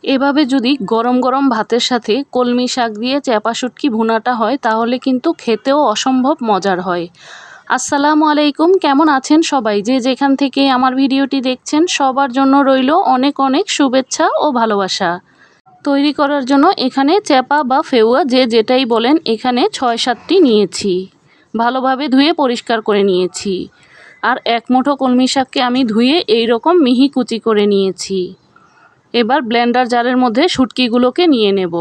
এভাবে যদি গরম গরম ভাতের সাথে কলমি শাক দিয়ে চ্যাপা শুটকি ভুনাটা হয় তাহলে কিন্তু খেতেও অসম্ভব মজার হয়। আসসালামু আলাইকুম, কেমন আছেন সবাই? যে যেখান থেকে আমার ভিডিওটি দেখছেন সবার জন্য রইল অনেক অনেক শুভেচ্ছা ও ভালোবাসা। তৈরি করার জন্য এখানে চ্যাপা বা ফেউয়া যে যেটাই বলেন এখানে ৬-৭টি নিয়েছি। ভালোভাবে ধুয়ে পরিষ্কার করে নিয়েছি। আর এক মুঠো কলমি শাককে আমি ধুয়ে এইরকম মিহি কুচি করে নিয়েছি। এবার ব্লেন্ডার জারের মধ্যে শুটকিগুলোকে নিয়ে নেব।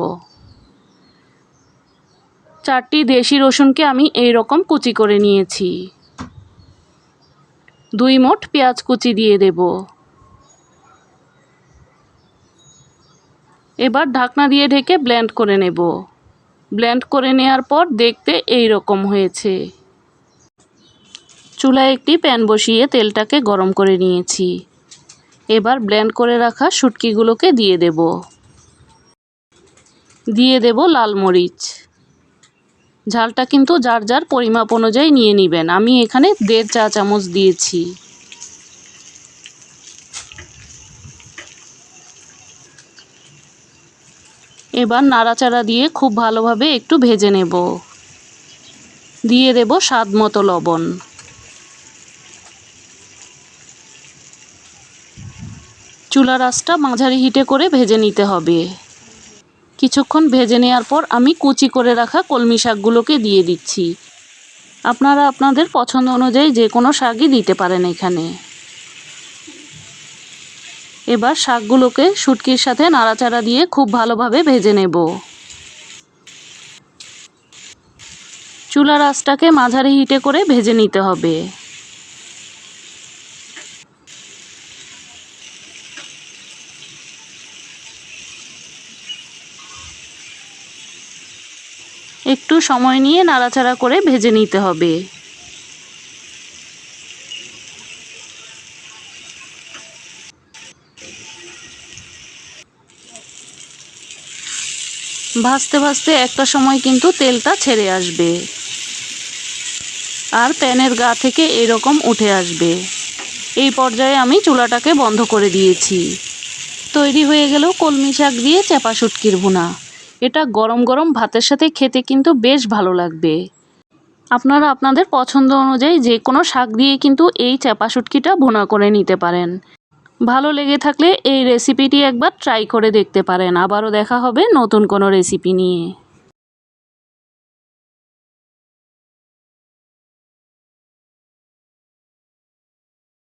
4টি দেশি রসুনকে আমি এই রকম কুচি করে নিয়েছি। 2 মুঠ পেঁয়াজ কুচি দিয়ে দেব। এবার ঢাকনা দিয়ে ঢেকে ব্লেন্ড করে নেব। ব্লেন্ড করে নেওয়ার পর দেখতে এই রকম হয়েছে। চুলায় একটি প্যান বসিয়ে তেলটাকে গরম করে নিয়েছি। এবার ব্লেন্ড করে রাখা শুটকিগুলোকে দিয়ে দেব। দিয়ে দেব লাল মরিচ। ঝালটা কিন্তু যার যার পরিমাপ অনুযায়ী নিয়ে নেবেন। আমি এখানে 1.5 চা চামচ দিয়েছি। এবার নাড়াচাড়া দিয়ে খুব ভালোভাবে একটু ভেজে নেব। দিয়ে দেব স্বাদ মতো লবণ। চুলার আঁচটা মাঝারি হিটে করে ভেজে নিতে হবে। কিছুক্ষণ ভেজে নেওয়ার পর আমি কুচি করে রাখা কলমি শাকগুলোকে দিয়ে দিচ্ছি। আপনারা আপনাদের পছন্দ অনুযায়ী যে কোনো শাকই দিতে পারেন এখানে। এবার শাকগুলোকে শুটকির সাথে নাড়াচাড়া দিয়ে খুব ভালোভাবে ভেজে নেব। চুলার আঁচটাকে মাঝারি হিটে করে ভেজে নিতে হবে। একটু সময় নিয়ে নাড়াচাড়া করে ভেজে নিতে হবে। ভাজতে ভাজতে একটা সময় কিন্তু তেলটা ছেড়ে আসবে আর প্যানের গা থেকে এরকম উঠে আসবে। এই পর্যায়ে আমি চুলাটাকে বন্ধ করে দিয়েছি। তৈরি হয়ে গেল কলমি শাক দিয়ে চ্যাপা শুটকির ভুনা। এটা গরম গরম ভাতের সাথে খেতে কিন্তু বেশ ভালো লাগবে। আপনারা আপনাদের পছন্দ অনুযায়ী যে কোনো শাক দিয়ে কিন্তু এই চ্যাপা শুটকিটা ভুনা করে নিতে পারেন। ভালো লেগে থাকলে এই রেসিপিটি একবার ট্রাই করে দেখতে পারেন। আবারও দেখা হবে নতুন কোনো রেসিপি নিয়ে।